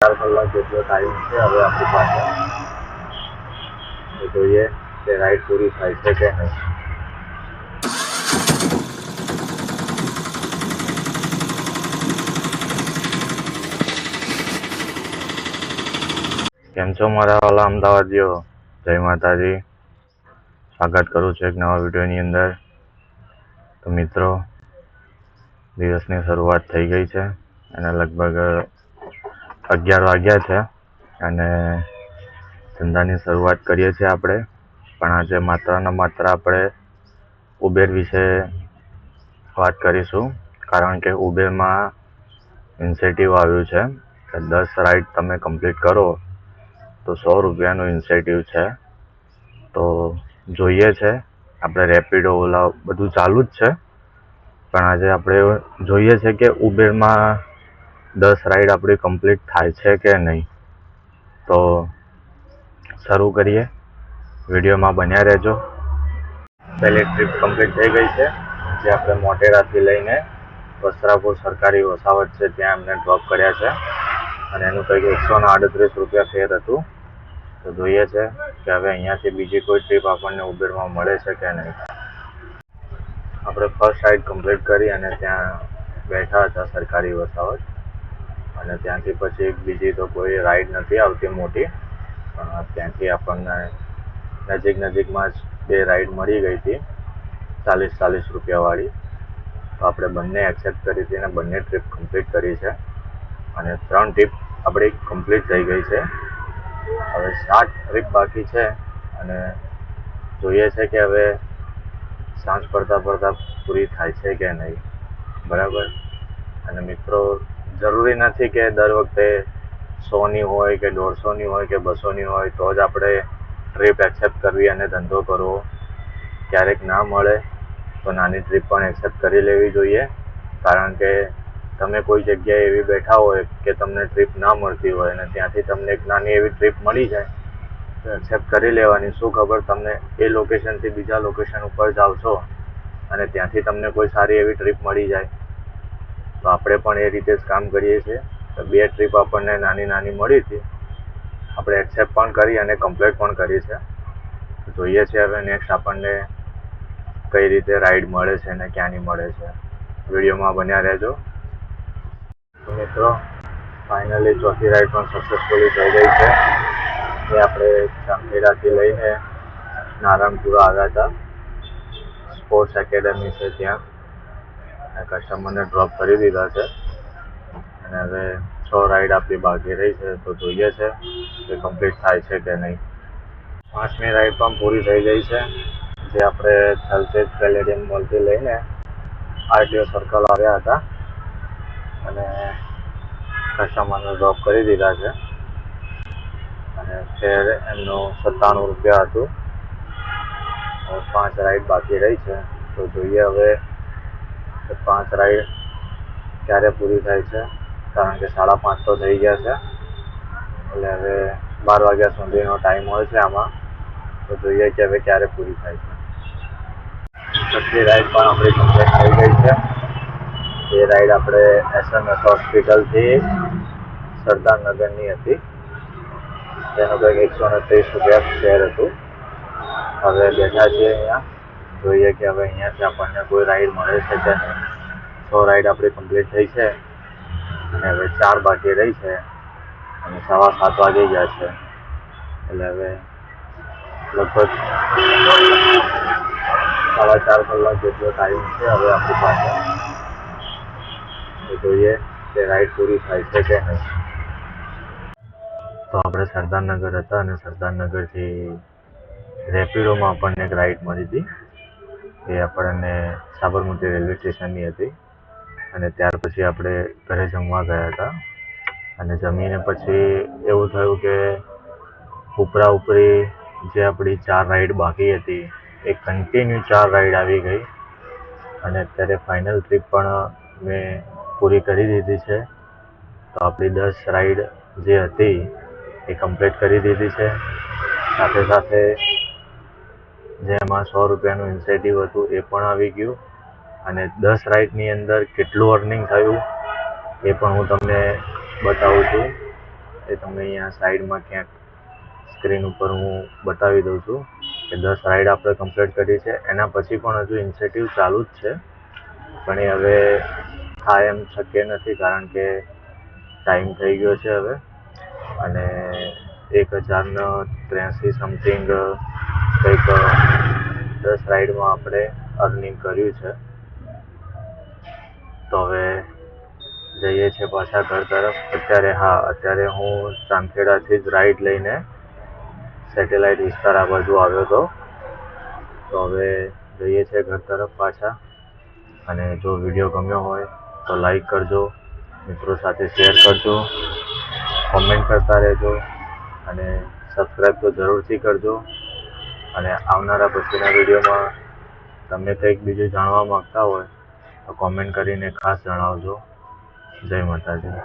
4 કલાક જેટલો ટાઈમ છે હવે આપણી પાસે. જોઈએ કે રાઈડ પૂરી થાય છે કે નહીં. કેમ છો મારા વાલા અમદાવાદીઓ? જય માતાજી. સ્વાગત કરું છું એક નવા વિડીયોની અંદર. તો મિત્રો, દિવસની શરૂઆત થઈ ગઈ છે અને લગભગ 11 વાગ્યા છે અને ધંધાની શરૂઆત કરીએ છીએ આપણે. પણ આજે માત્ર ને માત્ર આપણે ઉબેર વિશે વાત કરીશું, કારણ કે ઉબેરમાં ઇન્સેન્ટિવ આવ્યું છે કે 10 રાઇડ તમે કમ્પ્લીટ કરો તો 100 રૂપિયાનું ઇન્સેન્ટિવ છે. તો જોઈએ છે, આપણે રેપિડો, ઓલા બધું ચાલુ જ છે, પણ આજે આપણે જોઈએ છે કે ઉબેરમાં 10 રાઇડ આપણી કમ્પ્લીટ થાય છે કે નહીં. તો શરૂ કરીએ, વિડીયોમાં બન્યા રહેજો. પહેલી ટ્રીપ કમ્પ્લીટ થઈ ગઈ છે, જે આપણે મોટેરાથી લઈને વસ્ત્રાપુર સરકારી વસાવત છે ત્યાં અમને ડ્રોપ કર્યા છે અને એનું કંઈક 138 રૂપિયા ફેર હતું. તો જોઈએ છે કે હવે અહીંયાથી બીજી કોઈ ટ્રીપ આપણને ઉબેરમાં મળે છે કે નહીં. આપણે ફર્સ્ટ રાઇડ કમ્પ્લીટ કરી અને ત્યાં બેઠા હતા સરકારી વસાવત, અને ત્યાંથી પછી બીજી તો કોઈ રાઇડ નથી આવતી મોટી. ત્યાંથી આપણને નજીકમાં જ 2 રાઇડ મળી ગઈ હતી 40 રૂપિયાવાળી. તો આપણે બંને એક્સેપ્ટ કરી હતી અને બંને ટ્રીપ કમ્પ્લીટ કરી છે અને 3 ટ્રીપ આપણી કમ્પ્લીટ થઈ ગઈ છે. હવે 7 ટ્રીપ બાકી છે અને જોઈએ છે કે હવે સાંજ પડતા પૂરી થાય છે કે નહીં. બરાબર. અને મિત્રો, જરૂરી નથી કે દર વખતે 100ની હોય કે 150ની હોય કે 200ની હોય તો જ આપણે ટ્રીપ એક્સેપ્ટ કરવી અને ધંધો કરવો. ક્યારેક ના મળે તો નાની ટ્રીપ પણ એક્સેપ્ટ કરી લેવી જોઈએ, કારણ કે તમે કોઈ જગ્યાએ એવી બેઠા હોય કે તમને ટ્રીપ ના મળતી હોય અને ત્યાંથી તમને એક નાની એવી ટ્રીપ મળી જાય તો એક્સેપ્ટ કરી લેવાની. શું ખબર તમને એ લોકેશનથી બીજા લોકેશન ઉપર જાઓ છો અને ત્યાંથી તમને કોઈ સારી એવી ટ્રીપ મળી જાય. તો આપણે પણ એ રીતે જ કામ કરીએ છીએ. તો 2 ટ્રીપ આપણને નાની મળી હતી, આપણે એક્સેપ્ટ પણ કરી અને કમ્પ્લીટ પણ કરી છે. જોઈએ છે હવે નેક્સ્ટ આપણને કઈ રીતે રાઈડ મળે છે અને ક્યાંની મળે છે. વિડીયોમાં બન્યા રહેજો. તો મિત્રો, ફાઇનલી ચોથી રાઈડ પણ સક્સેસફુલી થઈ ગઈ છે. એ આપણે ચાંદખેડાથી લઈને નારણપુરા આવ્યા હતા. સ્પોર્ટ્સ એકેડમી છે ત્યાં, અને કસ્ટમરને ડ્રોપ કરી દીધા છે અને હવે 6 રાઈડ આપણી બાકી રહી છે. તો જોઈએ છે કે કમ્પ્લીટ થાય છે કે નહીં. 5મી રાઈડ પણ પૂરી થઈ ગઈ છે, જે આપણે થલતેજ પેલેડિયમ મોલથી લઈને આરટીઓ સર્કલ આવ્યા હતા અને કસ્ટમરને ડ્રોપ કરી દીધા છે અને ફેર એમનું 97 રૂપિયા હતું. 5 રાઈડ બાકી રહી છે. તો જોઈએ હવે 5 રાઈડ ક્યારે પૂરી થાય છે, કારણ કે 5:30 તો થઈ ગયા છે. એટલે હવે 12 વાગ્યા સુધીનો ટાઈમ હોય છે આમાં. તો જોઈએ કે હવે ક્યારે પૂરી થાય છે. 6મી રાઈડ પણ આપણી કમ્પ્લીટ થઈ ગઈ છે. એ રાઈડ આપણે SMS હોસ્પિટલથી સરદારનગરની હતી, જેનું કંઈક 130 રૂપિયા ફેર હતું. હવે બેઠા છીએ અહીંયા, જોઈએ કે હવે અહીંયાથી આપણને કોઈ રાઈડ મળે છે કે નહીં. 6 રાઈડ આપણી કમ્પ્લીટ થઈ છે અને હવે 4 બાકી રહી છે અને 7:15 વાગી ગયા છે. એટલે હવે લગભગ 4.5 કલાક જેટલો ટાઈમ છે હવે આપણી પાસે. તો જોઈએ કે રાઈડ પૂરી થાય છે કે નહીં. તો આપણે સરદારનગર હતા અને સરદારનગરથી રેપિડોમાં આપણને એક રાઈડ મળી હતી. એ આપણને સાબરમતી રેલવે સ્ટેશનની હતી અને ત્યાર પછી આપણે ઘરે જમવા ગયા હતા અને જમીને પછી એવું થયું કે ઉપરી જે આપણી 4 રાઈડ બાકી હતી એ કન્ટિન્યુ 4 રાઈડ આવી ગઈ અને અત્યારે ફાઇનલ ટ્રીપ પણ મેં પૂરી કરી દીધી છે. તો આપણી 10 રાઈડ જે હતી એ કમ્પ્લીટ કરી દીધી છે. સાથે જેમાં 100 રૂપિયાનું ઇન્સેન્ટિવ હતું એ પણ આવી ગયું અને 10 રાઈડની અંદર કેટલું અર્નિંગ થયું એ પણ હું તમને બતાવું છું. તમને અહીંયા સાઈડમાં ક્યાંક સ્ક્રીન ઉપર હું બતાવી દઉં છું કે 10 રાઈડ આપણે કમ્પ્લીટ કરી છે. એના પછી પણ હજુ ઇન્સેન્ટિવ ચાલુ જ છે, પણ એ હવે થાય એમ શક્ય નથી કારણ કે ટાઈમ થઈ ગયો છે હવે, અને 1083 સમથિંગ કંઈક 10 રાઈડમાં આપણે અર્નિંગ કર્યું છે. તો હવે જઈએ છીએ પાછા ઘર તરફ. અત્યારે હું ચાંદખેડાથી જ રાઈડ લઈને સેટેલાઇટ વિસ્તાર આ બાજુ આવ્યો હતો. તો હવે જઈએ છીએ ઘર તરફ પાછા. અને જો વિડીયો ગમ્યો હોય તો લાઈક કરજો, મિત્રો સાથે શેર કરજો, કોમેન્ટ કરતા રહેજો અને સબસ્ક્રાઈબ તો જરૂરથી કરજો. અને આવનારા પછીના વિડીયોમાં તમે કંઈક બીજું જાણવા માંગતા હોય તો કોમેન્ટ કરીને ખાસ જણાવજો. જય માતાજી.